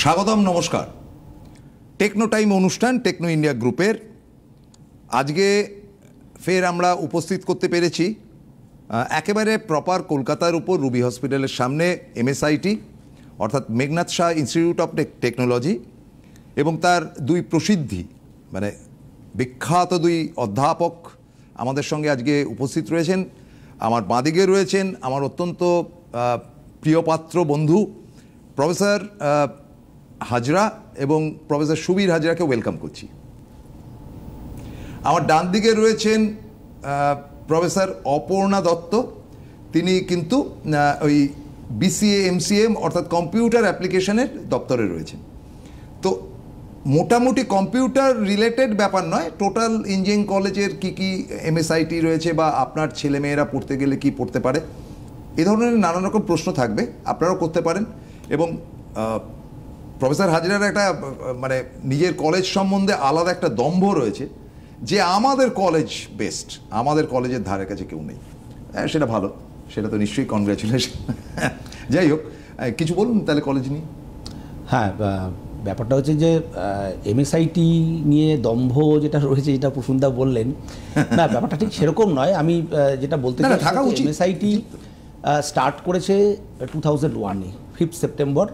স্বাগতম, নমস্কার। Techno time অনুষ্ঠান টেকনো ইন্ডিয়া গ্রুপের আজকে ফের আমরা উপস্থিত করতে পেরেছি একেবারে প্রপার কলকাতার উপর রুবি হসপিটালের সামনে MSIT অর্থাৎ Meghnad Saha institute of technology এবং তার দুই প্রসিদ্ধি মানে বিখ্যাত দুই অধ্যাপক আমাদের সঙ্গে আজকে উপস্থিত রয়েছেন। আমার বাঁদিকে রয়েছেন আমার অত্যন্ত প্রিয়পাত্র বন্ধু প্রফেসর হাজরা এবং প্রফেসর সুবীর হাজরাকে ওয়েলকাম করছি। আমার ডান দিকে রয়েছেন প্রফেসর অপর্ণা দত্ত, তিনি কিন্তু ওই BCA MCM অর্থাৎ কম্পিউটার অ্যাপ্লিকেশনের দপ্তরে রয়েছেন। তো মোটামুটি কম্পিউটার রিলেটেড ব্যাপার নয়, টোটাল ইঞ্জিনিয়ারিং কলেজের কি MSIT রয়েছে বা আপনার ছেলেমেয়েরা পড়তে গেলে কি পড়তে পারে, এ ধরনের নানান রকম প্রশ্ন থাকবে, আপনারাও করতে পারেন। এবং প্রফেসর হাজরার একটা মানে নিজের কলেজ সম্বন্ধে আলাদা একটা দম্ভ রয়েছে যে আমাদের কলেজ বেস্ট, আমাদের কলেজের ধারে কাছে কেউ নেই। সেটা ভালো, সেটা তো নিশ্চয়ই কনগ্র্যাচুলেশন। যাই হোক, কিছু বলুন তাহলে কলেজ নিয়ে। হ্যাঁ, ব্যাপারটা হচ্ছে যে MSIT নিয়ে দম্ভ যেটা রয়েছে, যেটা প্রসূনদা বললেন, না ব্যাপারটা ঠিক সেরকম নয়। আমি যেটা বলতে চাই, MSIT স্টার্ট করেছে 2001-এ 5 সেপ্টেম্বর,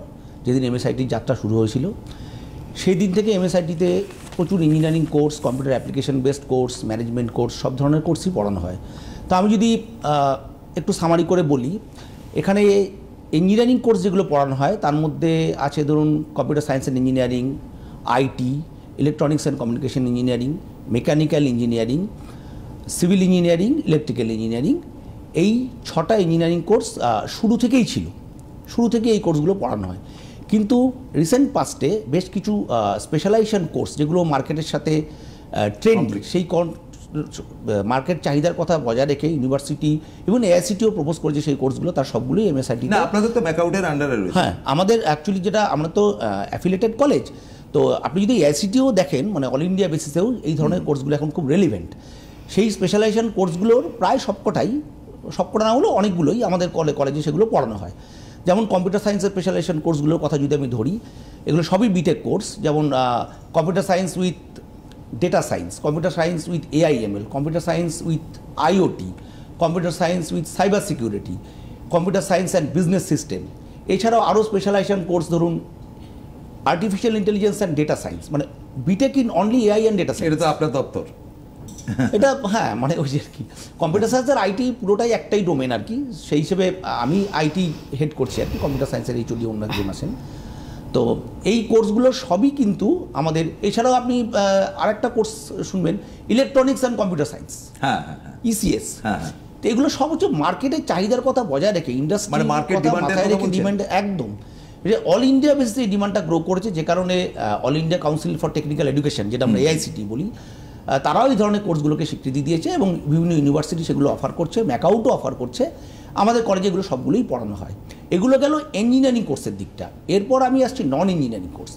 যেদিন MSIT যাত্রা শুরু হয়েছিল। সেই দিন থেকে MSIT-তে প্রচুর engineering course, computer application based course, management course, সব ধরনের কোর্সই পড়ানো হয়। তো আমি যদি একটু সামারি করে বলি, এখানে ইঞ্জিনিয়ারিং কোর্স যেগুলো পড়ানো হয় তার মধ্যে আছে ধরুন computer science and engineering, IT, electronics and communication engineering, mechanical engineering, civil engineering, electrical engineering. এই 6টা ইঞ্জিনিয়ারিং কোর্স শুরু থেকেই ছিল, শুরু থেকে এই কোর্সগুলো পড়ানো হয়। কিন্তু রিসেন্ট পাস্টে বেশ কিছু স্পেশালাইজেশন কোর্স যেগুলো মার্কেটের সাথে ট্রেন্ডি, সেই মার্কেট চাহিদার কথা বজায় রেখে ইউনিভার্সিটি এবং AICTও প্রপোজ করেছে সেই কোর্সগুলো, তার সবগুলোই MSIT। না, আপনাদের তো ম্যাকআউটের আন্ডারে রয়েছে। হ্যাঁ, আমাদের অ্যাকচুয়ালি যেটা, আমরা তো অ্যাফিলিয়েটেড কলেজ, তো আপনি যদি AICTও দেখেন, মানে অল ইন্ডিয়া বেসিসেও এই ধরনের কোর্সগুলো এখন খুব রেলিভেন্ট। সেই স্পেশালাইজেশন কোর্সগুলোর প্রায় সবকটা না হলেও অনেকগুলোই আমাদের কলেজে সেগুলো পড়ানো হয়। যেমন কম্পিউটার সায়েন্সের স্পেশালাইজেশন কোর্সগুলোর কথা যদি আমি ধরি, এগুলো সবই বিটেক কোর্স। যেমন computer science with data science, computer science with AIML, computer science with IoT, computer science with cyber security, computer science and business system. এছাড়াও আরও স্পেশালাইজেশন কোর্স ধরুন artificial intelligence and data science, মানে BTech in only AI and data science. এটা তো আপনার দপ্তর। এটা হ্যাঁ, মানে ওই যে আর কি কম্পিউটার সায়েন্স আর IT পুরোটাই একটাই ডোমেন আর কি। সেই হিসেবে আমি IT হেড করছি আর কি, কম্পিউটার সায়েন্সের HOD অন্য একজন আছেন। তো এই কোর্সগুলো সবই কিন্তু আমাদের। এছাড়াও আপনি আরেকটা কোর্স শুনবেন, electronics and computer science, ECS। তো এগুলো সব হচ্ছে মার্কেটের চাহিদার কথা বজায় রেখে, ইন্ডাস্ট্রি মাথায় রেখে ডিমান্ড, একদম অল ইন্ডিয়া বেসিসে এই ডিমান্ডটা গ্রো করেছে। যে কারণে all India council for technical education, যেটা আমরা AICT বলি, তারাও এই ধরনের কোর্সগুলোকে স্বীকৃতি দিয়েছে এবং বিভিন্ন ইউনিভার্সিটি সেগুলো অফার করছে, ম্যাকআউটও অফার করছে। আমাদের কলেজে এগুলো সবগুলোই পড়ানো হয়। এগুলো গেল ইঞ্জিনিয়ারিং কোর্সের দিকটা। এরপর আমি আসছি নন ইঞ্জিনিয়ারিং কোর্স।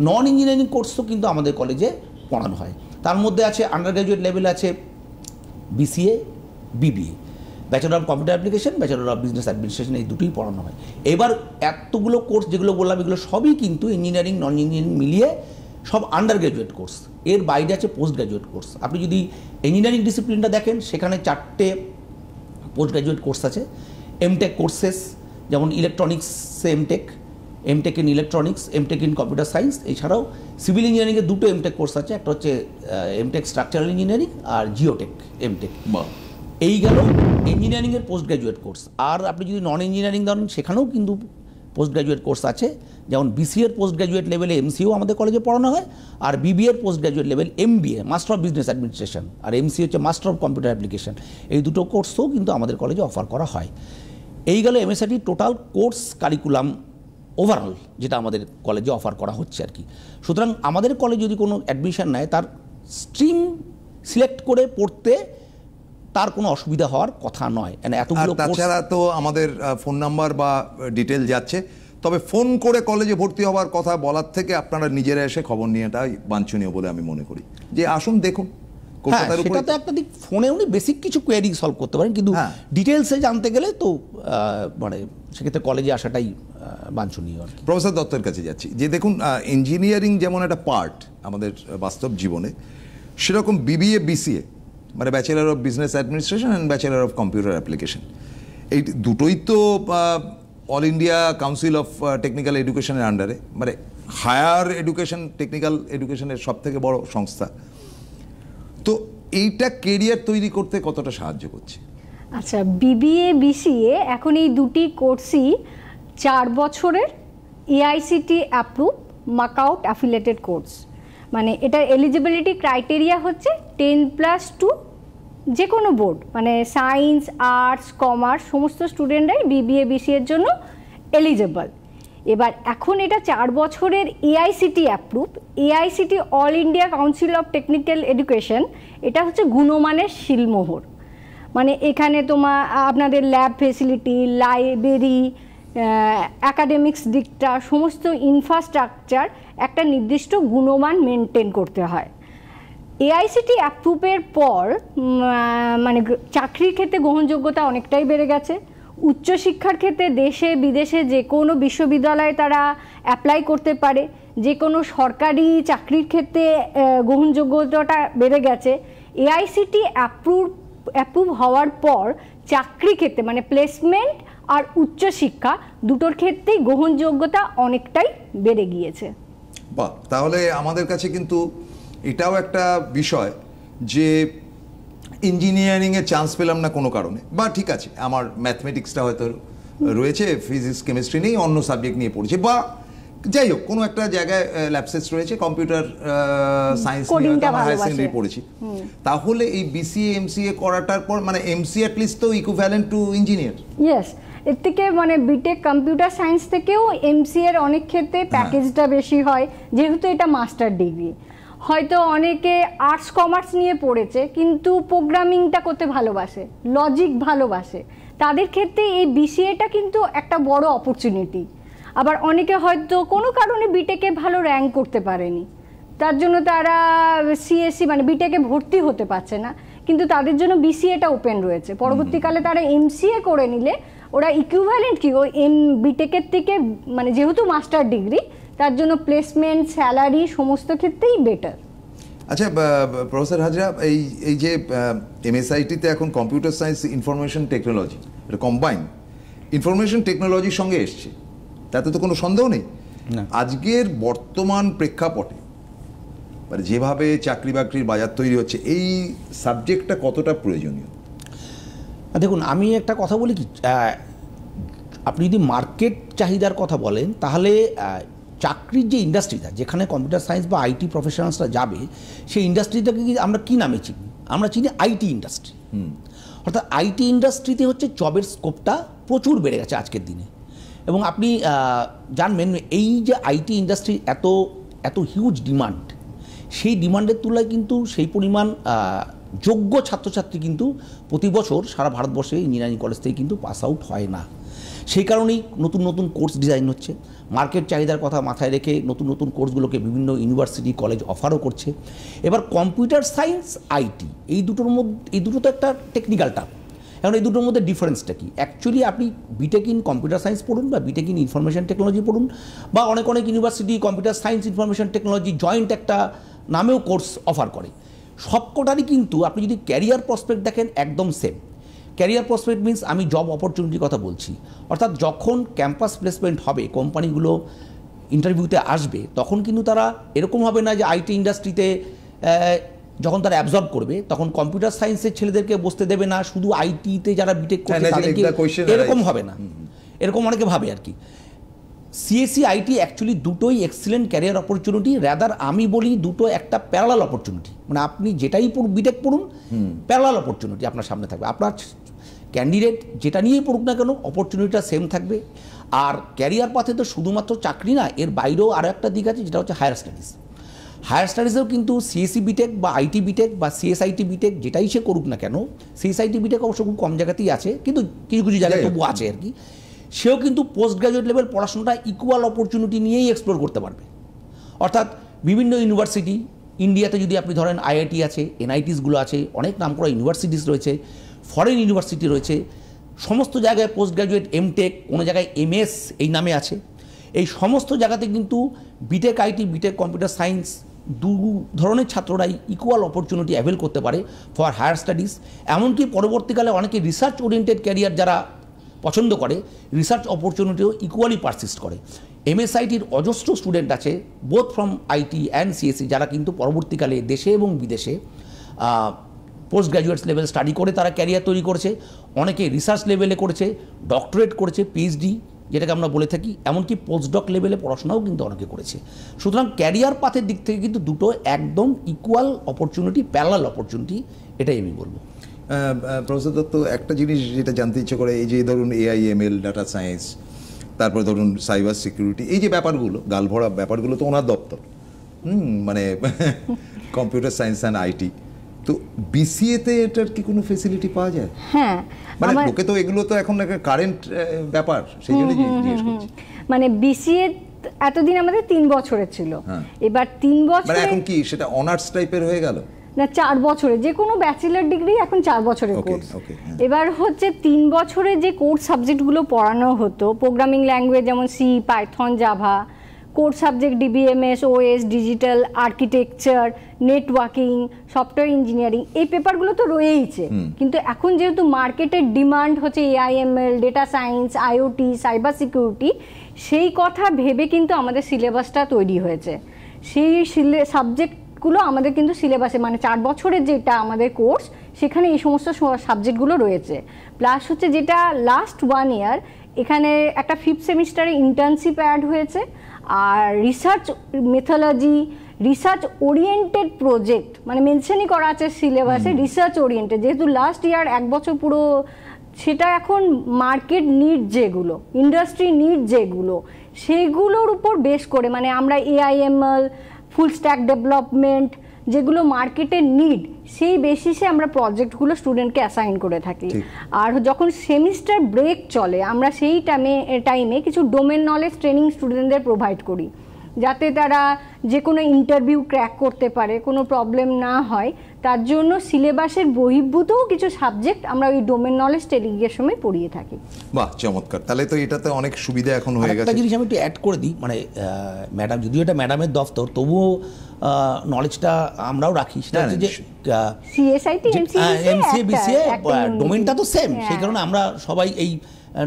নন ইঞ্জিনিয়ারিং কোর্সও কিন্তু আমাদের কলেজে পড়ানো হয়। তার মধ্যে আছে আন্ডার গ্র্যাজুয়েট লেভেলে আছে BCA, BBA, bachelor of computer application, bachelor of business administration, এই দুটোই পড়ানো হয়। এবার এতগুলো কোর্স যেগুলো বললাম, এগুলো সবই কিন্তু ইঞ্জিনিয়ারিং নন ইঞ্জিনিয়ারিং মিলিয়ে সব আন্ডার গ্র্যাজুয়েট কোর্স। এর বাইরে আছে পোস্ট গ্র্যাজুয়েট কোর্স। আপনি যদি ইঞ্জিনিয়ারিং ডিসিপ্লিনটা দেখেন, সেখানে 4টে পোস্ট গ্র্যাজুয়েট কোর্স আছে। MTech কোর্সেস, যেমন ইলেকট্রনিক্সে MTech in electronics, MTech in computer science. এছাড়াও সিভিল ইঞ্জিনিয়ারিংয়ে 2টো MTech কোর্স আছে, একটা হচ্ছে MTech স্ট্রাকচারাল ইঞ্জিনিয়ারিং আর জিওটেক MTech। এই গেল ইঞ্জিনিয়ারিংয়ের পোস্ট গ্র্যাজুয়েট কোর্স। আর আপনি যদি নন ইঞ্জিনিয়ারিং ধরেন, সেখানেও কিন্তু পোস্ট গ্র্যাজুয়েট কোর্স আছে। যেমন BCA-র পোস্ট গ্র্যাজুয়েট লেভেলে MCO আমাদের কলেজে পড়ানো হয়, আর BBA-র post graduate level MBA, master of business administration, আর MCA হচ্ছে মাস্টার অফ কম্পিউটার অ্যাপ্লিকেশন। এই দুটো কোর্সও কিন্তু আমাদের কলেজে অফার করা হয়। এই গেল MSIT total course curriculum overall, যেটা আমাদের কলেজে অফার করা হচ্ছে আর কি। সুতরাং আমাদের কলেজ যদি কোনো অ্যাডমিশন নেয়, তার স্ট্রিম সিলেক্ট করে পড়তে তার কোনো অসুবিধা হওয়ার কথা নয়। এতগুলো তাছাড়া তো আমাদের ফোন নাম্বার বা ডিটেল যাচ্ছে, তবে ফোন করে কলেজে ভর্তি হওয়ার কথা বলার থেকে আপনারা নিজেরা এসে খবর নিয়েটাই বাঞ্ছনীয় বলে আমি মনে করি। যে আসুন, দেখুন কলকাতার উপরে। সেটা তো একটা দিক, ফোনে উনি বেসিক কিছু কোয়েরি সলভ করতে পারেন, কিন্তু ডিটেলসে জানতে গেলে তো মানে সেক্ষেত্রে কলেজে আসাটাই বাঞ্ছনীয় আর কি। প্রফেসর দত্তের কাছে যাচ্ছি, যে দেখুন ইঞ্জিনিয়ারিং যেমন একটা পার্ট আমাদের বাস্তব জীবনে, সেরকম বিবিএ বিসিএ মানে bachelor of business administration and bachelor of computer application, এই দুটোই তো all India council of technical এডুকেশনের আন্ডারে, মানে হায়ার এডুকেশন টেকনিক্যাল এডুকেশনের সব থেকে বড় সংস্থা। তো এইটা কেরিয়ার তৈরি করতে কতটা সাহায্য করছে? আচ্ছা, বিবিএ বিসিএ এখন এই দুটি কোর্সই 4 বছরের এআইসিটি অ্যাপ্রুভ মাকআউট অ্যাফিলিয়েটেড কোর্স। মানে এটার এলিজিবিলিটি ক্রাইটেরিয়া হচ্ছে 10+2 যে কোনো বোর্ড, মানে সায়েন্স, আর্টস, কমার্স সমস্ত স্টুডেন্টরাই বিবিএ বিসিএর জন্য এলিজেবল। এবার এখন এটা 4 বছরের AICTE approve, AICTE all India council of technical education, এটা হচ্ছে গুণমানের শিলমোহর। মানে এখানে আপনাদের ল্যাব ফেসিলিটি, লাইব্রেরি, অ্যাকাডেমিক্স দিকটা, সমস্ত ইনফ্রাস্ট্রাকচার একটা নির্দিষ্ট গুণমান মেনটেন করতে হয়। এআইসিটি অ্যাপ্রুভের পর মানে চাকরির ক্ষেত্রে গ্রহণযোগ্যতা অনেকটাই বেড়ে গেছে। উচ্চশিক্ষার ক্ষেত্রে দেশে বিদেশে যে কোনো বিশ্ববিদ্যালয়ে তারা অ্যাপ্লাই করতে পারে, যে কোনো সরকারি চাকরির ক্ষেত্রে গ্রহণযোগ্যতাটা বেড়ে গেছে। এআইসিটি অ্যাপ্রুভ হওয়ার পর চাকরি ক্ষেত্রে মানে প্লেসমেন্ট আর উচ্চশিক্ষা দুটোর ক্ষেত্রেই গ্রহণযোগ্যতা অনেকটাই বেড়ে গিয়েছে। বাহ, তাহলে আমাদের কাছে কিন্তু এটাও একটা বিষয় যে ইঞ্জিনিয়ারিংয়ে চান্স পেলাম না কোনো কারণে, বা ঠিক আছে আমার ম্যাথমেটিক্সটা হয়তো রয়েছে, ফিজিক্স কেমিস্ট্রি নেই, অন্য সাবজেক্ট নিয়ে পড়ছি, বা যাই হোক কোনো একটা জায়গায় ল্যাবসেস রয়েছে, কম্পিউটার সায়েন্স নিয়ে হায়ার সেকেন্ডারি পড়েছি, তাহলে এই বিসিএ এমসিএ করাটার পর মানে এমসিএ অ্যাটলিস্ট তো ইকুইভ্যালেন্ট টু ইঞ্জিনিয়ার। ইয়েস, এর থেকে মানে বিটেক কম্পিউটার সায়েন্স থেকেও এমসিএ এর অনেক ক্ষেত্রে প্যাকেজটা বেশি হয়, যেহেতু এটা মাস্টার ডিগ্রি। হয়তো অনেকে আর্টস কমার্স নিয়ে পড়েছে কিন্তু প্রোগ্রামিংটা করতে ভালোবাসে, লজিক ভালোবাসে, তাদের ক্ষেত্রে এই বিসিএটা কিন্তু একটা বড় অপরচুনিটি। আবার অনেকে হয়তো কোনো কারণে বিটেকে ভালো র্যাঙ্ক করতে পারেনি, তার জন্য তারা সিএসসি মানে বিটেকে ভর্তি হতে পারছে না, কিন্তু তাদের জন্য বিসিএটা ওপেন রয়েছে। পরবর্তীকালে তারা এমসিএ করে নিলে ওরা ইকুইভ্যালেন্ট কি ওই বিটেকের থেকে, মানে যেহেতু মাস্টার ডিগ্রি তার জন্য প্লেসমেন্ট, স্যালারি সমস্ত ক্ষেত্রেই বেটার। আচ্ছা প্রফেসর হাজরা, এই যে এমএসআইটিতে এখন কম্পিউটার সায়েন্স ইনফরমেশন টেকনোলজি, এটা কম্বাইন ইনফরমেশন টেকনোলজির সঙ্গে এসছে, তাতে তো কোনো সন্দেহ নেই। আজকের বর্তমান প্রেক্ষাপটে মানে যেভাবে চাকরি বাকরির বাজার তৈরি হচ্ছে, এই সাবজেক্টটা কতটা প্রয়োজনীয়? দেখুন, আমি একটা কথা বলি কি, আপনি যদি মার্কেট চাহিদার কথা বলেন তাহলে চাকরির যে ইন্ডাস্ট্রিটা, যেখানে কম্পিউটার সায়েন্স বা আইটি প্রফেশনালসরা যাবে, সেই ইন্ডাস্ট্রিটাকে আমরা কী নামে চিনি? আমরা চিনি আইটি ইন্ডাস্ট্রি। অর্থাৎ আইটি ইন্ডাস্ট্রিতে হচ্ছে জবের স্কোপটা প্রচুর বেড়ে গেছে আজকের দিনে। এবং আপনি জানবেন এই যে আইটি ইন্ডাস্ট্রি এত হিউজ ডিমান্ড, সেই ডিমান্ডের তুলনায় কিন্তু সেই পরিমাণ যোগ্য ছাত্রছাত্রী কিন্তু প্রতি বছর সারা ভারতবর্ষে ইঞ্জিনিয়ারিং কলেজ থেকে কিন্তু পাস আউট হয় না। সেই কারণেই নতুন নতুন কোর্স ডিজাইন হচ্ছে, মার্কেট চাহিদার কথা মাথায় রেখে নতুন নতুন কোর্সগুলোকে বিভিন্ন ইউনিভার্সিটি কলেজ অফারও করছে। এবার কম্পিউটার সায়েন্স আইটি এই দুটো তো একটা টেকনিক্যাল টার্ম। এখন এই দুটোর মধ্যে ডিফারেন্সটা কি? অ্যাকচুয়ালি আপনি বিটেক ইন কম্পিউটার সায়েন্স পড়ুন বা বিটেক ইন ইনফরমেশন টেকনোলজি পড়ুন, বা অনেক university computer science information technology joint একটা নামেও কোর্স অফার করে, সবকটারই কিন্তু আপনি যদি ক্যারিয়ার প্রসপেক্ট দেখেন একদম সেম। ক্যারিয়ার প্রসপেক্ট মিনস আমি জব অপরচুনিটির কথা বলছি, অর্থাৎ যখন ক্যাম্পাস প্লেসমেন্ট হবে, কোম্পানিগুলো ইন্টারভিউতে আসবে, তখন কিন্তু তারা এরকম হবে না যে আইটি ইন্ডাস্ট্রিতে যখন তারা অ্যাবজর্ব করবে তখন কম্পিউটার সায়েন্সের ছেলেদেরকে বসতে দেবে না, শুধু আইটিতে যারা বিটেক করছে তাদেরকে, এরকম হবে না, এরকম অনেকে ভাবে আর কি। সিএসসি আইটি অ্যাকচুয়ালি দুটোই এক্সিলেন্ট ক্যারিয়ার অপরচুনিটি, রাদার আমি বলি দুটো একটা প্যারালাল অপরচুনিটি। মানে আপনি যেটাই বিটেক পড়ুন, প্যারালাল অপরচুনিটি আপনার সামনে থাকবে, আপনার ক্যান্ডিডেট যেটা নিয়েই পড়ুক না কেন অপরচুনিটিটা সেম থাকবে। আর ক্যারিয়ার পাথে তো শুধুমাত্র চাকরি না, এর বাইরেও আরও একটা দিক আছে, যেটা হচ্ছে হায়ার স্টাডিজ। হায়ার স্টাডিজেও কিন্তু সিএসসি বিটেক বা আইটি বিটেক বা সিএসআইটি বিটেক যেটাই সে করুক না কেন, সিএসআইটি বিটেক অবশ্য খুব কম জায়গাতেই আছে, কিন্তু কিছু কিছু জায়গায় তবু আছে আর কি, সেও কিন্তু পোস্ট গ্রাজুয়েট লেভেল পড়াশোনাটা ইকুয়াল অপরচুনিটি নিয়েই এক্সপ্লোর করতে পারবে। অর্থাৎ বিভিন্ন ইউনিভার্সিটি ইন্ডিয়াতে যদি আপনি ধরেন আইআইটি আছে, এনআইটিসগুলো আছে, অনেক নামকরা ইউনিভার্সিটিস রয়েছে, ফরেন ইউনিভার্সিটি রয়েছে, সমস্ত জায়গায় পোস্ট গ্র্যাজুয়েট, এমটেক, কোনো জায়গায় এমএস এই নামে আছে। এই সমস্ত জায়গাতে কিন্তু BTech IT, BTech computer science দু ধরনের ছাত্ররাই ইকুয়াল অপরচুনিটি অ্যাভেল করতে পারে ফর হায়ার স্টাডিজ। এমনকি পরবর্তীকালে অনেকে রিসার্চ ওরিয়েন্টেড ক্যারিয়ার যারা পছন্দ করে, রিসার্চ অপরচুনিটিও ইকুয়ালি পারসিস্ট করে। এমএসআইটির অজস্র স্টুডেন্ট আছে both from IT and CSC, যারা কিন্তু পরবর্তীকালে দেশে এবং বিদেশে পোস্ট গ্র্যাজুয়েটস লেভেল স্টাডি করে তারা ক্যারিয়ার তৈরি করেছে। অনেকে রিসার্চ লেভেলে করেছে, ডক্টরেট করেছে, পিএইচডি যেটাকে আমরা বলে থাকি, এমনকি পোস্টডক লেভেলে পড়াশোনাও কিন্তু অনেকে করেছে। সুতরাং ক্যারিয়ার পাথের দিক থেকে কিন্তু দুটো একদম ইকুয়াল অপরচুনিটি, প্যারালাল অপরচুনিটি, এটাই আমি বলবো। প্রফেসর দত্ত, একটা জিনিস যেটা জানতে ইচ্ছে করে, এই যে ধরুন এআইএমএল, ডাটা সায়েন্স, তারপরে ধরুন সাইবার সিকিউরিটি, এই যে ব্যাপারগুলো, গালভরা ব্যাপারগুলো তো ওনার দপ্তর, মানে কম্পিউটার সায়েন্স অ্যান্ড আইটি, তো বিসিএতে এটার কি কোনো ফেসিলিটি পাওয়া যায়? হ্যাঁ, মানে লোকে তো এগুলো তো এখন একটা কারেন্ট ব্যাপার, সেই জন্য জিজ্ঞেস করছি। মানে বিসিএ এতদিন আমাদের 3 বছরের ছিল, এবার 3 বছর, মানে এখন কি সেটা অনার্স টাইপের হয়ে গেল না 4 বছরে, যে কোনো ব্যাচেলর ডিগ্রি এখন 4 বছরের কোর্স। এবার হচ্ছে 3 বছরে যে কোর্স সাবজেক্টগুলো পড়ানো হতো, প্রোগ্রামিং ল্যাঙ্গুয়েজ যেমন C, Python, Java, course subject DBMS, OS, digital architecture, networking, software engineering, এই পেপারগুলো তো রয়েইছে। কিন্তু এখন যেহেতু মার্কেটের ডিমান্ড হচ্ছে AIML, data science, IoT, cyber security, সেই কথা ভেবে কিন্তু আমাদের সিলেবাসটা তৈরি হয়েছে। সেই সাবজেক্টগুলো আমাদের কিন্তু সিলেবাসে, মানে 4 বছরের যেটা আমাদের কোর্স, সেখানে এই সমস্ত সাবজেক্টগুলো রয়েছে। প্লাস হচ্ছে যেটা লাস্ট 1 ইয়ার এখানে একটা 5th সেমিস্টারে ইন্টার্নশিপ অ্যাড হয়েছে, আর research methodology, research oriented project, মানে মেনশনই করা আছে সিলেবাসে রিসার্চ ওরিয়েন্টেড, যেহেতু লাস্ট ইয়ার 1 বছর পুরো, সেটা এখন মার্কেট নিড যেগুলো, ইন্ডাস্ট্রি নিড যেগুলো, সেগুলোর উপর বেস করে, মানে আমরা এআইএমএল, ফুল স্ট্যাক ডেভেলপমেন্ট, যেগুলো মার্কেটের নিড, সেই বেসিসে আমরা প্রজেক্টগুলো স্টুডেন্টকে অ্যাসাইন করে থাকি। আর যখন সেমিস্টার ব্রেক চলে, আমরা সেই টাইমে কিছু ডোমেন নলেজ ট্রেনিং স্টুডেন্টদের প্রোভাইড করি, যাতে তারা যে কোনো ইন্টারভিউ ক্র্যাক করতে পারে, কোনো প্রবলেম না হয়। তার জন্য সিলেবাসের বহির্ভূতও কিছু সাবজেক্ট আমরা ওই ডোমেন নলেজ ট্রেনিংয়ের সময় পড়িয়ে থাকি। বাহ, চমৎকার! তাহলে তো এটাতে অনেক সুবিধা এখন হয়ে গেছে। একটা জিনিস আমি একটু অ্যাড করে দিই, মানে ম্যাডাম, যদিও এটা ম্যাডামের দফতর, তবুও নলেজটা আমরাও রাখি। সেটা হচ্ছে যে সিএসআইটি, এমসিএ, বিসিএ ডোমেনটা তো সেম, সেই কারণে আমরা সবাই এই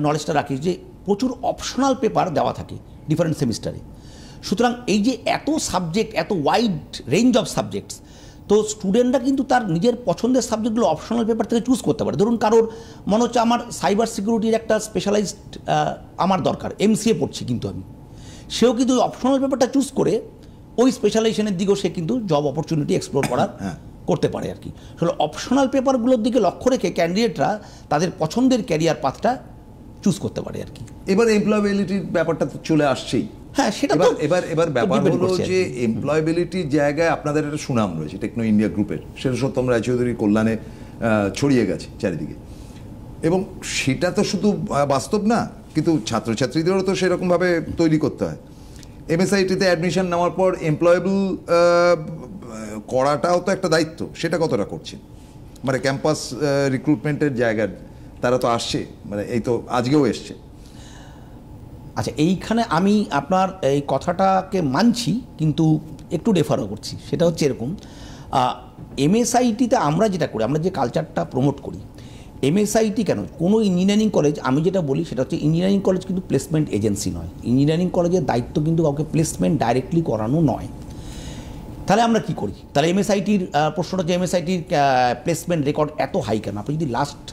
নলেজটা রাখি যে প্রচুর অপশনাল পেপার দেওয়া থাকে ডিফারেন্ট সেমিস্টারে। সুতরাং এই যে এত সাবজেক্ট, এত ওয়াইড রেঞ্জ অফ সাবজেক্টস, তো স্টুডেন্টরা কিন্তু তার নিজের পছন্দের সাবজেক্টগুলো অপশনাল পেপার থেকে চুজ করতে পারে। ধরুন কারোর মনে হচ্ছে আমার সাইবার সিকিউরিটির একটা স্পেশালাইজড আমার দরকার, এমসিএ পড়ছি কিন্তু আমি, সেও কিন্তু ওই অপশনাল পেপারটা চুজ করে ওই স্পেশালাইজেশনের দিকেও সে কিন্তু জব অপরচুনিটি এক্সপ্লোর করার করতে পারে আর কি। আসলে অপশনাল পেপারগুলোর দিকে লক্ষ্য রেখে ক্যান্ডিডেটরা তাদের পছন্দের ক্যারিয়ার পাথটা চুজ করতে পারে আর কি। এবার এমপ্লয়েবিলিটির ব্যাপারটা তো চলে আসছেই। হ্যাঁ, সেটা তো এবার ব্যাপার হলো যে এমপ্লয়েবিলিটির জায়গায় আপনাদের একটা সুনাম রয়েছে টেকনো ইন্ডিয়া গ্রুপের, সেটা সত্যম রায়চৌধুরীর কল্যাণে ছড়িয়ে গেছে চারিদিকে, এবং সেটা তো শুধু বাস্তব না, কিন্তু ছাত্রছাত্রীদেরও তো সেরকমভাবে তৈরি করতে হয়। এমএসআইটিতে অ্যাডমিশন নেওয়ার পর এমপ্লয়েবল করাটাও তো একটা দায়িত্ব, সেটা কতটা করছেন? মানে ক্যাম্পাস রিক্রুটমেন্টের জায়গায় তারা তো আসছে, মানে এই তো আজকেও এসছে। আচ্ছা, এইখানে আমি আপনার এই কথাটাকে মানছি, কিন্তু একটু রেফারও করছি। সেটা হচ্ছে এরকম, এমএসআইটিতে আমরা যেটা করি, আমরা যে কালচারটা প্রমোট করি, এমএসআইটি কেন, কোনো ইঞ্জিনিয়ারিং কলেজ, আমি যেটা বলি সেটা হচ্ছে ইঞ্জিনিয়ারিং কলেজ কিন্তু প্লেসমেন্ট এজেন্সি নয়। ইঞ্জিনিয়ারিং কলেজের দায়িত্ব কিন্তু কাউকে প্লেসমেন্ট ডাইরেক্টলি করানো নয়। তাহলে আমরা কি করি? তাহলে এমএসআইটির প্রশ্নটা হচ্ছে এমএসআইটির প্লেসমেন্ট রেকর্ড এত হাই কেন? আপনি যদি লাস্ট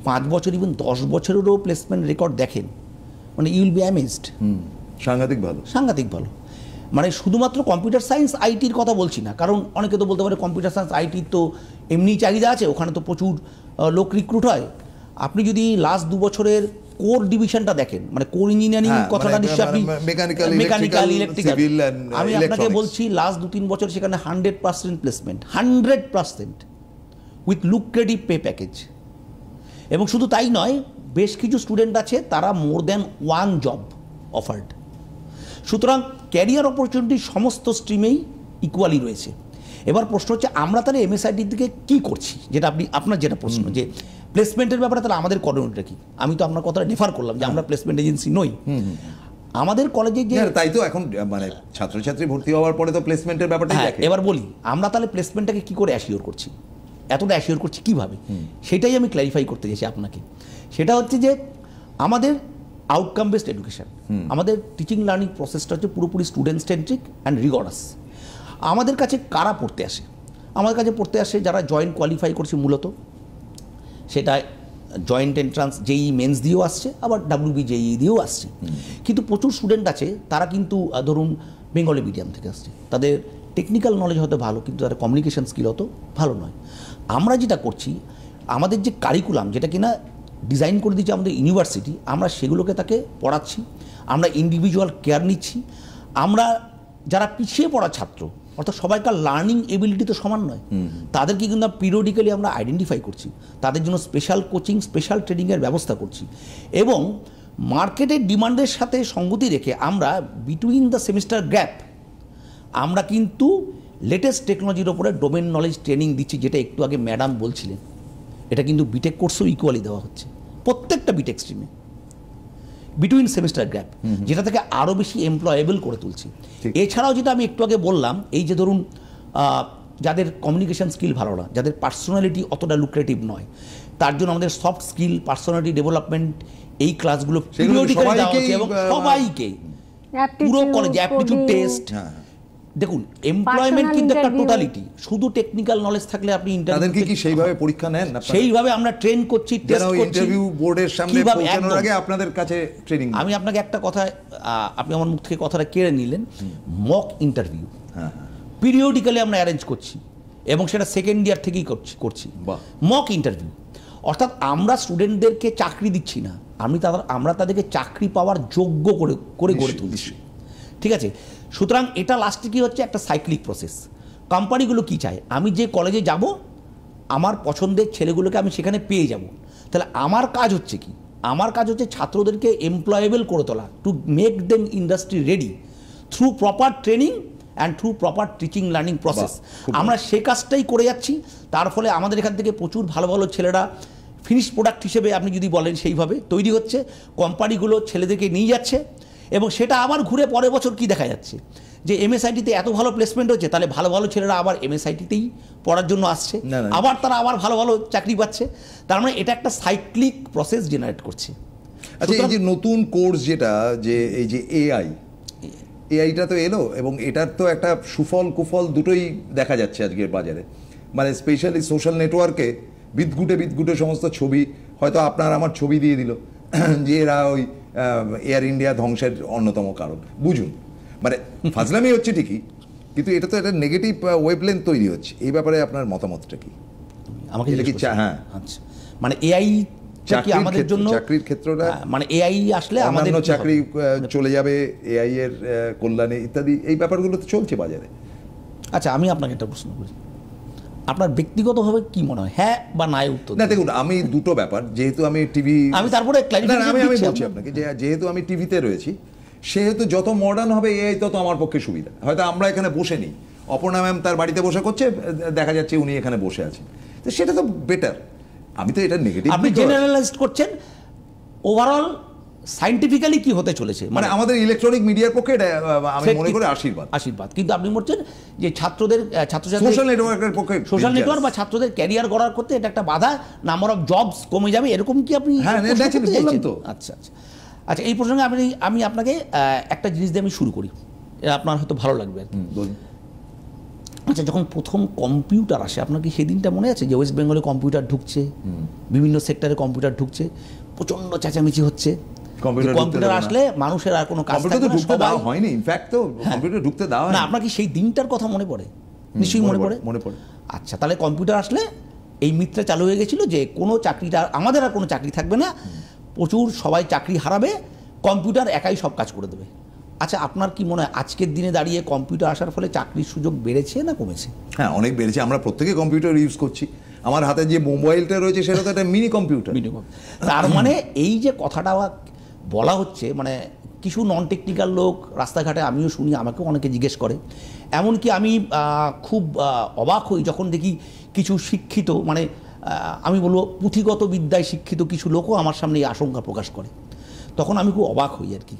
5 বছর ইভেন 10 বছরেরও প্লেসমেন্ট রেকর্ড দেখেন, মানে ইউ উইল বি অ্যামেজড। সাংঘাতিক ভালো, সাংঘাতিক ভালো। মানে শুধুমাত্র কম্পিউটার সায়েন্স আইটির কথা বলছি না, কারণ অনেকে তো বলতে পারে কম্পিউটার সায়েন্স আইটির তো এমনি চাহিদা আছে, ওখানে তো প্রচুর লোক রিক্রুট হয়। আপনি যদি লাস্ট 2 বছরের কোর ডিভিশনটা দেখেন, মানে কোর ইঞ্জিনিয়ারিং কথাটা নিশ্চয়ই আপনি মেকানিক্যাল, ইলেকট্রিক্যাল, আমি আপনাকে বলছি লাস্ট 2-3 বছর সেখানে 100% placement, 100% with lucrative pay package. এবং শুধু তাই নয়, বেশ কিছু স্টুডেন্ট আছে তারা মোর দ্যান 1 জব অফার্ড। সুতরাং ক্যারিয়ার অপরচুনিটি সমস্ত স্ট্রিমেই ইকুয়ালি রয়েছে। এবার প্রশ্ন হচ্ছে আমরা তাহলে এমএসআইটির দিকে কী করছি, যেটা আপনার যেটা প্রশ্ন যে প্লেসমেন্টের ব্যাপারে তাহলে আমাদের করণীয়টা কি। আমি তো আপনার কথাটা রেফার করলাম যে আমরা প্লেসমেন্ট এজেন্সি নই। আমাদের কলেজে যে তাই তো এখন মানে ছাত্রছাত্রী ভর্তি হওয়ার পরে তো প্লেসমেন্টের ব্যাপারটা দেখে। এবার বলি আমরা তাহলে প্লেসমেন্টটাকে কি করে অ্যাসিওর করছি, এতটা অ্যাসিওর করছি কিভাবে, সেটাই আমি ক্ল্যারিফাই করতে চাইছি আপনাকে। সেটা হচ্ছে যে আমাদের আউটকাম বেসড এডুকেশন, আমাদের টিচিং লার্নিং প্রসেসটা হচ্ছে পুরোপুরি স্টুডেন্ট সেন্ট্রিক অ্যান্ড রিগরাস। আমাদের কাছে কারা পড়তে আসে? আমাদের কাছে পড়তে আসে যারা জয়েন্ট কোয়ালিফাই করছে, মূলত সেটা জয়েন্ট এন্ট্রান্স জেই মেন্স দিয়েও আসছে, আবার WB JEE দিয়েও আসছে। কিন্তু প্রচুর স্টুডেন্ট আছে তারা কিন্তু ধরুন বেঙ্গলি মিডিয়াম থেকে আসছে, তাদের টেকনিক্যাল নলেজ হয়তো ভালো কিন্তু তাদের কমিউনিকেশন স্কিল অত ভালো নয়। আমরা যেটা করছি, আমাদের যে কারিকুলাম যেটা কিনা ডিজাইন করে দিচ্ছে আমাদের ইউনিভার্সিটি, আমরা সেগুলোকে তাকে পড়াচ্ছি, আমরা ইন্ডিভিজুয়াল কেয়ার নিচ্ছি। আমরা যারা পিছিয়ে পড়া ছাত্র, অর্থাৎ সবাইকার লার্নিং এবিলিটি তো সমান নয়, তাদেরকে কিন্তু পিরিয়ডিক্যালি আমরা আইডেন্টিফাই করছি, তাদের জন্য স্পেশাল কোচিং স্পেশাল ট্রেনিংয়ের ব্যবস্থা করছি। এবং মার্কেটের ডিমান্ডের সাথে সঙ্গতি রেখে আমরা বিটুইন দ্য সেমিস্টার গ্যাপ আমরা কিন্তু লেটেস্ট টেকনোলজির ওপরে ডোমেন নলেজ ট্রেনিং দিচ্ছি, যেটা একটু আগে ম্যাডাম বলছিলেন। এটা কিন্তু বিটেক কোর্সও ইকুয়ালি দেওয়া হচ্ছে প্রত্যেকটা বিটেক স্ট্রিমে বিটুইন সেমিস্টার গ্যাপ, যেটা থেকে আরও বেশি এমপ্লয়েবল করে তুলছি। এছাড়াও যেটা আমি একটু আগে বললাম, এই যে ধরুন যাদের কমিউনিকেশন স্কিল ভালো না, যাদের পার্সোনালিটি অতটা লুক্রেটিভ নয়, তার জন্য আমাদের সফট স্কিল পার্সোনালিটি ডেভেলপমেন্ট এই ক্লাসগুলো পিরিয়ডিক্যালি দেওয়া হচ্ছে এবং সবাইকে পুরো কলেজ অ্যাপটিটিউড টেস্ট। দেখুন এমপ্লয়মেন্ট কিন্তু একটা টোটালিটি, শুধু টেকনিক্যাল নলেজ থাকলে আপনি তাদেরকে কি সেইভাবে পরীক্ষা নেন? সেইভাবে আমরা ট্রেন করছি, টেস্ট করছি, ইন্টারভিউ বোর্ডের সামনে পৌঁছানোর আগে আপনাদের কাছে ট্রেনিং। আমি আপনাকে একটা কথা, আপনি আমার মুখ থেকে কথাটা কেড়ে নিলেন, মক ইন্টারভিউ পিরিয়ডিক্যালি আমরা অ্যারেঞ্জ করছি এবং সেটা সেকেন্ড ইয়ার থেকেই করছি মক ইন্টারভিউ। অর্থাৎ আমরা স্টুডেন্টদেরকে চাকরি দিচ্ছি না, আমরা তাদেরকে চাকরি পাওয়ার যোগ্য করে গড়ে তুলছি। ঠিক আছে, সুতরাং এটা লাস্টে কি হচ্ছে, একটা সাইক্লিক প্রসেস। কোম্পানিগুলো কি চায়, আমি যে কলেজে যাব আমার পছন্দের ছেলেগুলোকে আমি সেখানে পেয়ে যাব। তাহলে আমার কাজ হচ্ছে কি, আমার কাজ হচ্ছে ছাত্রদেরকে এমপ্লয়েবল করে তোলা, to make them industry ready through proper training and through proper teaching learning process. আমরা সে কাজটাই করে যাচ্ছি। তার ফলে আমাদের এখান থেকে প্রচুর ভালো ভালো ছেলেরা ফিনিশ প্রোডাক্ট হিসেবে আপনি যদি বলেন সেইভাবে তৈরি হচ্ছে, কোম্পানিগুলো ছেলেদেরকে নিয়ে যাচ্ছে এবং সেটা আবার ঘুরে পরের বছর কি দেখা যাচ্ছে যে MSITতে এত ভালো প্লেসমেন্ট হচ্ছে, তাহলে ভালো ভালো ছেলেরা আবার MSITতেই পড়ার জন্য আসছে, আবার তারা আবার ভালো ভালো চাকরি পাচ্ছে। তার মানে এটা একটা সাইক্লিক প্রসেস জেনারেট করছে। আচ্ছা, এই যে নতুন কোর্স যেটা, যে এই যে এআইটা তো এলো এবং এটার তো একটা সুফল কুফল দুটোই দেখা যাচ্ছে আজকের বাজারে। মানে স্পেশালি সোশ্যাল নেটওয়ার্কে বিদঘুটে সমস্ত ছবি, হয়তো আপনার আমার ছবি দিয়ে দিল যে এরা ওই এয়ার ইন্ডিয়া ধ্বংসের অন্যতম কারণ। বুঝুন, মানে ফাজলামি হচ্ছে ঠিকই, কিন্তু এটা তো একটা নেগেটিভ ওয়েভলেন্থ তৈরি হচ্ছে। এই ব্যাপারে আপনার মতামতটা কি? আমাকে হ্যাঁ, আচ্ছা, মানে এআই আমাদের জন্য চাকরির ক্ষেত্রটা, মানে এআই আসলে আমাদের চাকরি চলে যাবে এআই এর কল্যাণে ইত্যাদি, এই ব্যাপারগুলো তো চলছে বাজারে। আচ্ছা, আমি আপনাকে একটা প্রশ্ন করি, আপনার ব্যক্তিগতভাবে কি মনে হয়, হ্যাঁ বা না উত্তর? না, দেখুন, আমি দুটো ব্যাপার, যেহেতু আমি টিভি, আমি তারপরে আমি বলছি আপনাকে যে যেহেতু আমি টিভিতে রয়েছি, সেহেতু যত মডার্ন হবে এআই তত আমার পক্ষে সুবিধা। হয়তো আমরা এখানে বসে নিই, অপর্ণা ম্যাম তার বাড়িতে বসে করছে, দেখা যাচ্ছে উনি এখানে বসে আছেন, তো সেটা তো বেটার। আমি তো এটা নেগেটিভ, আপনি জেনারেলাইজ করছেন। ওভারঅল সায়েন্টিফিক্যালি কি হতে চলেছে, মানে আমাদের ইলেকট্রনিক মিডিয়ার পক্ষে এটা আমি মনে করি আশীর্বাদ। কিন্তু আপনি বলছেন যে ছাত্রছাত্রী সোশ্যাল নেটওয়ার্কের পক্ষে, সোশ্যাল নেটওয়ার্ক বা ছাত্রদের ক্যারিয়ার গড়ার করতে এটা একটা বাধা, নাম্বার অফ জবস কমে যাবে, এরকম কি আপনি? হ্যাঁ, বললাম তো। আচ্ছা, আচ্ছা, এই প্রসঙ্গে আমি আপনাকে একটা জিনিস দিয়ে আমি শুরু করি, এটা আপনার হয়তো ভালো লাগবে আর কি। আচ্ছা, যখন প্রথম কম্পিউটার আসে, আপনার কি সেদিনটা মনে আছে যে ওয়েস্ট বেঙ্গলে কম্পিউটার ঢুকছে, বিভিন্ন সেক্টরে কম্পিউটার ঢুকছে, প্রচন্ড চেঁচামেচি হচ্ছে, কম্পিউটার আসলে মানুষের আর কোনো কাজ হয়নি, ইনফ্যাক্ট তো কম্পিউটার ঢুকতে দেওয়া হয় না। আপনার কি সেই দিনটার কথা মনে পড়ে? নিশ্চয়ই মনে পড়ে। আচ্ছা, তাহলে কম্পিউটার আসলে এই মিথ্যা চালু হয়ে গেছিল যে কোনো চাকরিটা, আমাদের আর কোনো চাকরি থাকবে না, প্রচুর সবাই চাকরি হারাবে, কম্পিউটার একাই সব কাজ করে দেবে। আচ্ছা, আপনার কি মনে হয় আজকের দিনে দাঁড়িয়ে কম্পিউটার আসার ফলে চাকরির সুযোগ বেড়েছে না কমেছে? হ্যাঁ, অনেক বেড়েছে। আমরা প্রত্যেকে কম্পিউটার ইউজ করছি। আমার হাতে যে মোবাইলটা রয়েছে সেটা তো একটা মিনি কম্পিউটার। তার মানে এই যে কথাটা বলা হচ্ছে, মানে কিছু নন টেকনিক্যাল লোক রাস্তাঘাটে আমিও শুনি, আমাকেও অনেকে জিজ্ঞেস করে। এমনকি আমি খুব অবাক হই যখন দেখি কিছু শিক্ষিত, মানে আমি বলবো পুঁথিগত বিদ্যায় শিক্ষিত কিছু লোকও আমার সামনে এই আশঙ্কা প্রকাশ করে। তখন আমি খুব অবাক হই আর কি।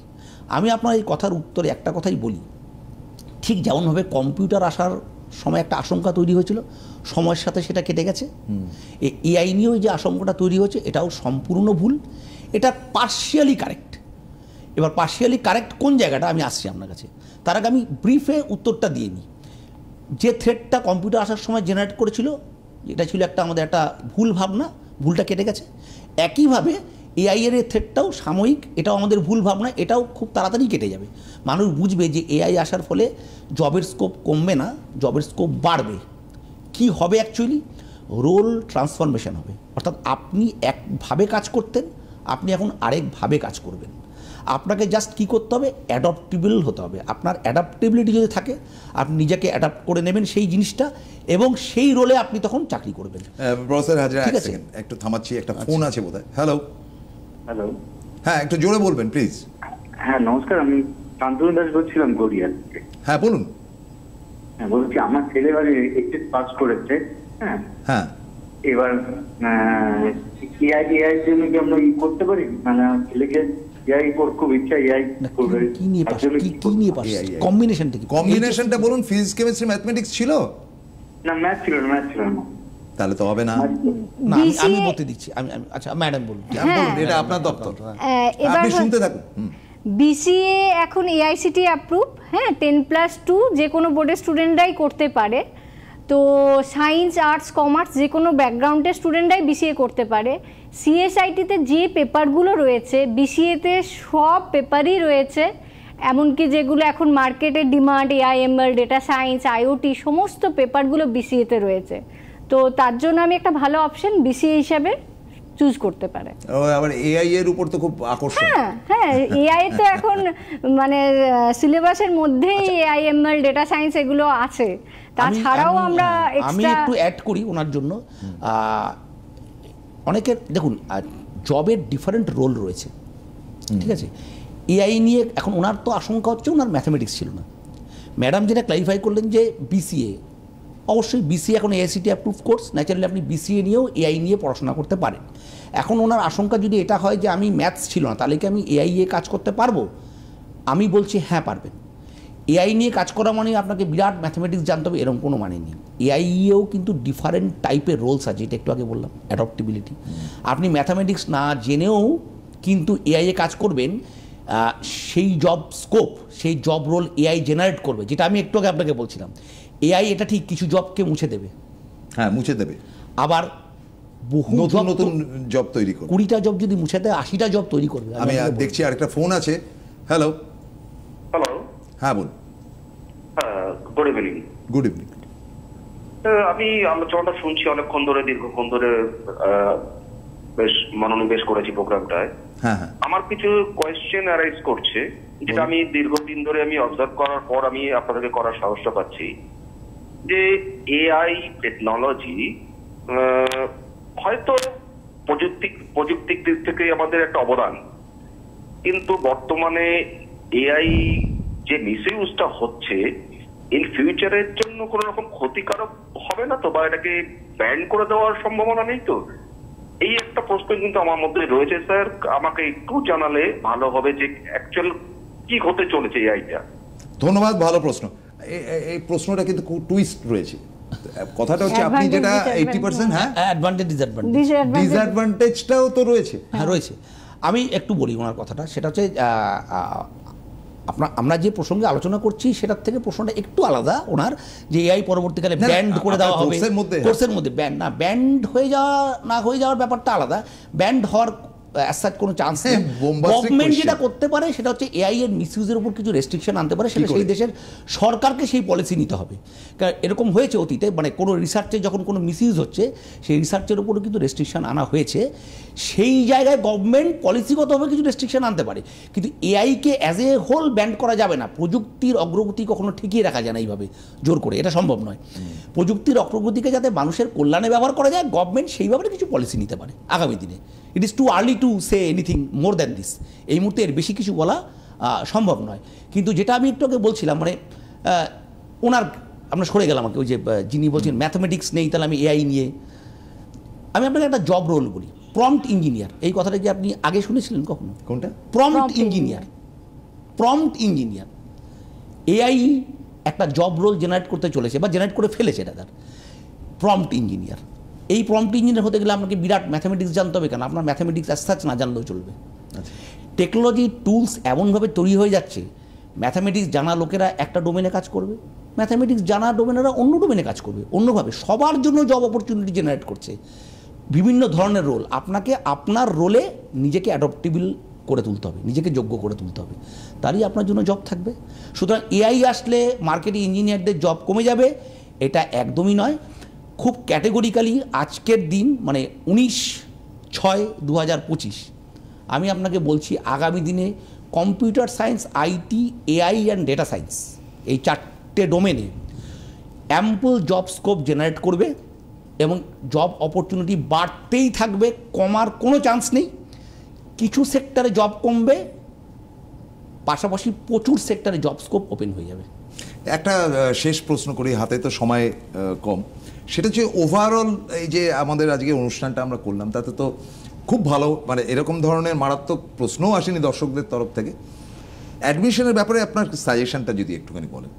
আমি আপনার এই কথার উত্তরে একটা কথাই বলি, ঠিক যেমনভাবে কম্পিউটার আসার সময় একটা আশঙ্কা তৈরি হয়েছিল, সময়ের সাথে সেটা কেটে গেছে। এআই নিয়েও যে আশঙ্কাটা তৈরি হয়েছে এটাও সম্পূর্ণ ভুল, এটা পার্শিয়ালি কারেক্ট। এবার পার্শিয়ালি কারেক্ট কোন জায়গাটা আমি আসছি আপনার কাছে, তার আগে আমি ব্রিফে উত্তরটা দিয়ে নিই। যে থ্রেডটা কম্পিউটার আসার সময় জেনারেট করেছিল, এটা ছিল একটা আমাদের একটা ভুল ভাবনা, ভুলটা কেটে গেছে। একইভাবে এআই এর থ্রেডটাও সাময়িক, এটাও আমাদের ভুল ভাবনা, এটাও খুব তাড়াতাড়ি কেটে যাবে। মানুষ বুঝবে যে এআই আসার ফলে জবের স্কোপ কমবে না, জবের স্কোপ বাড়বে। কি হবে অ্যাকচুয়ালি, রোল ট্রান্সফরমেশন হবে। অর্থাৎ আপনি একভাবে কাজ করতেন, আপনি এখন আরেকভাবে কাজ করবেন। আপনাকে জাস্ট কী করতে হবে, অ্যাডাপ্টেবল হতে হবে। আপনার অ্যাডাপ্টেবিলিটি যদি থাকে, আপনি নিজেকে অ্যাডাপ্ট করে নেবেন সেই জিনিসটা, এবং সেই রোলে আপনি তখন চাকরি করবেন। প্রফেসর হাজরা, একটু থামাচ্ছি, একটা ফোন আছে বোধহয়। হ্যালো হ্যালো, হ্যাঁ একটু জোরে বলবেন প্লিজ। হ্যাঁ নমস্কার, আমি শান্তনু দাস বলছিলাম গড়িয়া থেকে। হ্যাঁ বলুন। হ্যাঁ বলছি, আমার ছেলে এবারে এইচএস পাস করেছে। হ্যাঁ হ্যাঁ, এবার এআই জন্য কি আমরা করতে পারি, মানে ছেলেকে এআই খুব ইচ্ছা, এআই করবে। কি নিয়ে পাস, কি নিয়ে পাস, কম্বিনেশনটা কি? কম্বিনেশনটা বলুন। ফিজিক্স, কেমিস্ট্রি, ম্যাথমেটিক্স ছিল না? ম্যাথ ছিল না, ম্যাথ ছিল না। তাহলে তো হবে না। না, আমি বলতে দিচ্ছি, আমি আচ্ছা ম্যাডাম বলুন। এটা আপনার দপ্তর, এবার আপনি শুনতে থাকুন। বিসিএ এখন এআইসিটি অ্যাপ্রুভ, হ্যাঁ 10+2 যে কোনো বোর্ডের স্টুডেন্টরাই করতে পারে। তো সায়েন্স, আর্টস, কমার্স যে কোনো ব্যাকগ্রাউন্ডের স্টুডেন্টরাই বিসিএ করতে পারে। সিএসআইটিতে যে পেপারগুলো রয়েছে, বিসিএতে সব পেপারই রয়েছে, এমনকি যেগুলো এখন মার্কেটের demand, AIML, data science, IoT, সমস্ত পেপারগুলো বিসিএতে রয়েছে। তো তার জন্য আমি একটা ভালো অপশন বিসিএ হিসাবে চুজ করতে পারে। আবার এআই এর উপর তো খুব আকর্ষণ। হ্যাঁ, এআই তো এখন মানে সিলেবাসের মধ্যেই এআইএমএল, ডেটা সায়েন্স এগুলো আছে। তাছাড়াও আমরা আমি একটু অ্যাড করি ওনার জন্য। অনেকের দেখুন জবের ডিফারেন্ট রোল রয়েছে, ঠিক আছে। এআই নিয়ে এখন ওনার তো আশঙ্কা হচ্ছে ওনার ম্যাথামেটিক্স ছিল না। ম্যাডাম যেটা ক্লারিফাই করলেন যে বিসিএ, অবশ্যই বিসিএ এখন এআইসিটি অ্যাপ্রুভ কোর্স, ন্যাচারালি আপনি বিসিএ নিয়েও এআই নিয়ে পড়াশোনা করতে পারেন। এখন ওনার আশঙ্কা যদি এটা হয় যে আমি ম্যাথস ছিল না, তাহলে কি আমি এআই নিয়ে কাজ করতে পারবো? আমি বলছি হ্যাঁ পারবেন। এআই নিয়ে কাজ করা মানে আপনাকে বিরাট ম্যাথামেটিক্স জানতে হবে এরকম কোনো মানে নেই। এআইয়েও কিন্তু ডিফারেন্ট টাইপের রোলস আছে, যেটা একটু আগে বললাম, অ্যাডাপ্টেবিলিটি। আপনি ম্যাথামেটিক্স না জেনেও কিন্তু এআইয়ে কাজ করবেন, সেই জব স্কোপ, সেই জব রোল এআই জেনারেট করবে, যেটা আমি একটু আগে আপনাকে বলছিলাম। এআই এটা ঠিক কিছু জবকে মুছে দেবে, হ্যাঁ মুছে দেবে, আবার বহু নতুন নতুন জব তৈরি করবে। 20টা জব যদি মুছে দেয়, 80টা জব তৈরি করবে। আমি দেখছি আরেকটা ফোন আছে। হ্যালো হ্যালো, হ্যাঁ বলুন। Good evening. Good evening. আমি আলোচনাটা শুনছি অনেকক্ষণ ধরে, দীর্ঘক্ষণ ধরে, বেশ মনোনিবেশ করেছি প্রোগ্রামটায়। হ্যাঁ হ্যাঁ, আমার কিছু কোয়েশ্চেন অ্যারাইজ করছে, যেটা আমি দীর্ঘদিন ধরে আমি অবজার্ভ করার পর আমি আপনাদেরকে করার সাহসটা পাচ্ছি। যে এআই টেকনোলজি হয়তো প্রযুক্তিক দিক থেকে আমাদের একটা অবদান, কিন্তু বর্তমানে এআই যে মিসইউজটা হচ্ছে, ইন ফিউচারের জন্য কোনো রকম ক্ষতিকারক হবে না তো, বা এটাকে ব্যান করে দেওয়ার সম্ভাবনা নেই তো? এই একটা প্রশ্ন কিন্তু আমার মধ্যে রয়েছে স্যার, আমাকে একটু জানালে ভালো হবে যে অ্যাকচুয়াল কি হতে চলেছে এআইটা। ধন্যবাদ, ভালো প্রশ্ন। এই প্রশ্নটা কিন্তু টুইস্ট রয়েছে। কথাটা হচ্ছে আপনি যেটা 80%, হ্যাঁ অ্যাডভান্টেজ ডিসঅ্যাডভান্টেজটাও তো রয়েছে। হ্যাঁ রয়েছে। আমি একটু বলি ওনার কথাটা, সেটা হচ্ছে আমরা যে প্রসঙ্গে আলোচনা করছি সেটার থেকে প্রশ্নটা একটু আলাদা ওনার, যে এআই পরবর্তীকালে ব্যান্ড করে দেওয়া হবে কোর্সের মধ্যে। ব্যান্ড না, ব্যান্ড হয়ে যাওয়া না হয়ে যাওয়ার ব্যাপারটা আলাদা, ব্যান্ড হওয়ার অ্যাসাইড কোনো চান্স নেই। গভর্নমেন্ট যেটা করতে পারে সেটা হচ্ছে এআই এর মিসইউজের উপর কিছু রেস্ট্রিকশন আনতে পারে, সেটা সেই দেশের সরকারকে সেই পলিসি নিতে হবে। কারণ এরকম হয়েছে অতীতে, মানে কোনো রিসার্চে যখন কোনো মিসইউজ হচ্ছে, সেই রিসার্চের উপরও কিন্তু রেস্ট্রিকশন আনা হয়েছে। সেই জায়গায় গভর্নমেন্ট পলিসিগতভাবে কিছু রেস্ট্রিকশন আনতে পারে, কিন্তু এআইকে অ্যাজ এ হোল ব্যান্ড করা যাবে না। প্রযুক্তির অগ্রগতি কখনো ঠেকিয়ে রাখা যায় না এইভাবে জোর করে, এটা সম্ভব নয়। প্রযুক্তির অগ্রগতিকে যাতে মানুষের কল্যাণে ব্যবহার করা যায়, গভর্নমেন্ট সেইভাবে কিছু পলিসি নিতে পারে আগামী দিনে। It is too early to say anything more than this. এই মুহূর্তে এর বেশি কিছু বলা সম্ভব নয়। কিন্তু যেটা আমি একটু আগে বলছিলাম, মানে ওনার আমরা সরে গেলাম আর কি, ওই যে যিনি বলছেন ম্যাথামেটিক্স নেই, তাহলে আমি এআই নিয়ে, আমি আপনাকে একটা জব রোল বলি, প্রম্পট ইঞ্জিনিয়ার। এই কথাটা কি আপনি আগে শুনেছিলেন কখনো? কোনটা? Prompt engineer. Prompt engineer, AI একটা জব রোল জেনারেট করতে চলেছে বা জেনারেট করে ফেলেছে এটা তার। প্রম্পট ইঞ্জিনিয়ার, এই প্রম্পট ইঞ্জিনিয়ার হতে গেলে আপনাকে বিরাট ম্যাথামেটিক্স জানতে হবে। কেন? আপনার ম্যাথামেটিক্স অ্যাজ সাচ না জানলেও চলবে। টেকনোলজি টুলস এমনভাবে তৈরি হয়ে যাচ্ছে, ম্যাথামেটিক্স জানা লোকেরা একটা ডোমেনে কাজ করবে, ম্যাথামেটিক্স জানা ডোমেনেরা অন্য ডোমেনে কাজ করবে, অন্যভাবে সবার জন্য জব অপরচুনিটি জেনারেট করছে। বিভিন্ন ধরনের রোল, আপনাকে আপনার রোলে নিজেকে অ্যাডপ্টেবল করে তুলতে হবে, নিজেকে যোগ্য করে তুলতে হবে, তারই আপনার জন্য জব থাকবে। সুতরাং এআই আসলে মার্কেটে ইঞ্জিনিয়ারদের জব কমে যাবে, এটা একদমই নয়। খুব ক্যাটেগরিক্যালি আজকের দিন, মানে 19/6/2025 আমি আপনাকে বলছি, আগামী দিনে computer science, IT, AI and data science, এই 4টে ডোমেনে অ্যাম্পল জব স্কোপ জেনারেট করবে এবং জব অপরচুনিটি বাড়তেই থাকবে, কমার কোনো চান্স নেই। কিছু সেক্টরে জব কমবে, পাশাপাশি প্রচুর সেক্টরে জব স্কোপ ওপেন হয়ে যাবে। একটা শেষ প্রশ্ন করি, হাতে তো সময় কম, সেটা হচ্ছে ওভারঅল এই যে আমাদের আজকে অনুষ্ঠানটা আমরা করলাম, তাতে তো খুব ভালো, মানে এরকম ধরনের মারাত্মক প্রশ্নও আসেনি দর্শকদের তরফ থেকে। অ্যাডমিশনের ব্যাপারে আপনার সাজেশনটা যদি একটুখানি বলেন।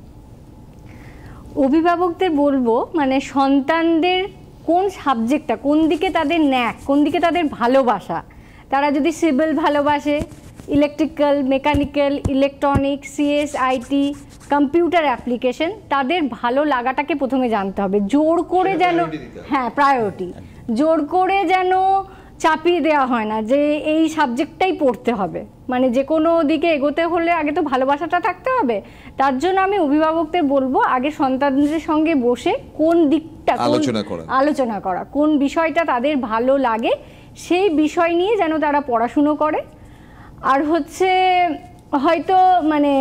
অভিভাবকদের বলবো, মানে সন্তানদের কোন সাবজেক্টটা, কোন দিকে তাদের ন্যাক, কোন দিকে তাদের ভালোবাসা, তারা যদি সিভিল ভালোবাসে, electrical, mechanical, electronic, CS, IT, computer application, তাদের ভালো লাগাটাকে প্রথমে জানতে হবে। জোর করে যেন, হ্যাঁ প্রায়োরিটি, জোর করে যেন চাপিয়ে দেওয়া হয় না যে এই সাবজেক্টটাই পড়তে হবে। মানে যে কোনো দিকে এগোতে হলে আগে তো ভালোবাসাটা থাকতে হবে। তার জন্য আমি অভিভাবকদের বলবো, আগে সন্তানদের সঙ্গে বসে কোন দিকটা আলোচনা করা, কোন বিষয়টা তাদের ভালো লাগে, সেই বিষয় নিয়ে যেন তারা পড়াশুনো করে। আর হচ্ছে হয়তো মানে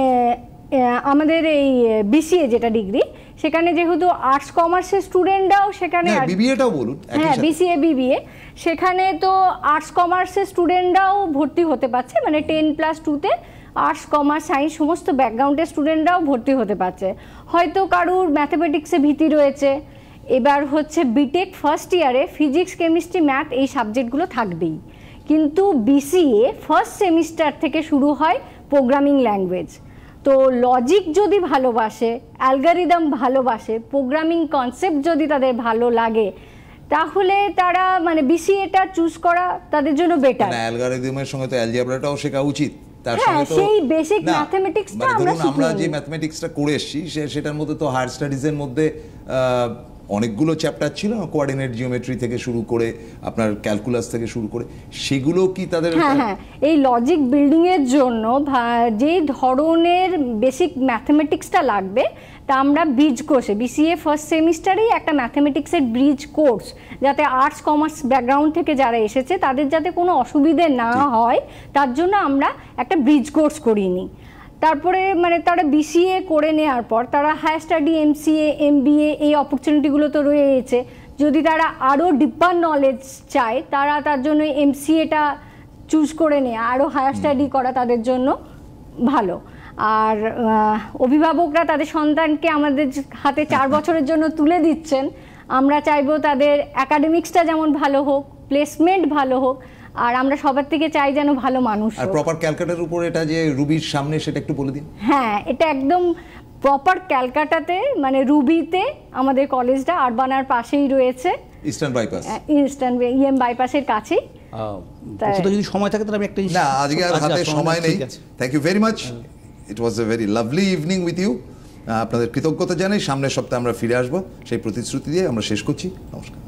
আমাদের এই বিসিএ যেটা ডিগ্রি, সেখানে যেহেতু আর্টস কমার্সের স্টুডেন্টরাও সেখানে, বিবিএটাও বলুন, হ্যাঁ বিসিএ বিবিএ, সেখানে তো আর্টস কমার্সের স্টুডেন্টরাও ভর্তি হতে পারছে, মানে 10+2-তে আর্টস কমার্স সায়েন্স সমস্ত ব্যাকগ্রাউন্ডের স্টুডেন্টরাও ভর্তি হতে পারছে। হয়তো কারুর ম্যাথামেটিক্সে ভীতি রয়েছে, এবার হচ্ছে বিটেক ফার্স্ট ইয়ারে ফিজিক্স, কেমিস্ট্রি, ম্যাথ এই সাবজেক্টগুলো থাকবেই। কিন্তু বিসিএ ফার্স্ট সেমিস্টার থেকে শুরু হয় প্রোগ্রামিং ল্যাঙ্গুয়েজ। তো লজিক যদি ভালোবাসে, অ্যালগরিদম ভালোবাসে, প্রোগ্রামিং কনসেপ্ট যদি তাদের ভালো লাগে, তাহলে তারা মানে বিসিএটা চুজ করা তাদের জন্য বেটার। অ্যালগরিদমের সঙ্গে তো অ্যালজেব্রাটাও শেখা উচিত, তার হ্যাঁ সঙ্গে তো সেই বেসিক ম্যাথমেটিক্সটা আমরা যে ম্যাথমেটিক্সটা করে এসেছি সেটার মধ্যে তো হায়ার স্টাডিজের মধ্যে অনেকগুলো চ্যাপ্টার ছিল, কোঅর্ডিনেট জিওমেট্রি থেকে শুরু করে আপনার ক্যালকুলাস থেকে শুরু করে, সেগুলো কি তাদের? হ্যাঁ, এই লজিক বিল্ডিং এর জন্য যে ধরনের বেসিক ম্যাথমেটিক্সটা লাগবে, তা আমরা ব্রিজ কোর্সে, বিসিএ ফার্স্ট সেমিস্টারেই একটা ম্যাথমেটিক্সের ব্রিজ কোর্স, যাতে আর্টস কমার্স ব্যাকগ্রাউন্ড থেকে যারা এসেছে তাদের যাতে কোনো অসুবিধে না হয়, তার জন্য আমরা একটা ব্রিজ কোর্স করিয়ে নিই। তারপরে মানে তারা বিসিএ করে নেওয়ার পর তারা হায়ার স্টাডি, এমসিএ, এমবিএ, এই অপরচুনিটিগুলো তো রয়েছে। যদি তারা আরও ডিপার নলেজ চায়, তারা তার জন্য এমসিএটা চুজ করে নেওয়া, আরও হায়ার স্টাডি করা তাদের জন্য ভালো। আর অভিভাবকরা তাদের সন্তানকে আমাদের হাতে 4 বছরের জন্য তুলে দিচ্ছেন, আমরা চাইবো তাদের একাডেমিক্সটা যেমন ভালো হোক, প্লেসমেন্ট ভালো হোক, আর আমরা সবার থেকে চাই যেন ভালো মানুষ। আর প্রপার ক্যালকাটার উপর এটা যে রুবির সামনে, সেটা একটু বলে দিন। হ্যাঁ, এটা একদম প্রপার ক্যালকাটাতে, মানে রুবিতে আমাদের কলেজটা আরবানার পাশেই রয়েছে, ইস্টার্ন বাইপাস, ইস্টার্ন ইএম বাইপাসের কাছেই। যদি সময় থাকে তাহলে আমি একটা, না আজকে আর হাতে সময় নেই। Thank you very much, it was a very lovely evening with you. আপনাদের কৃতজ্ঞতা জানাই। সামনের সপ্তাহে আমরা ফিরে আসবো, সেই প্রতিশ্রুতি দিয়ে আমরা শেষ করছি। নমস্কার।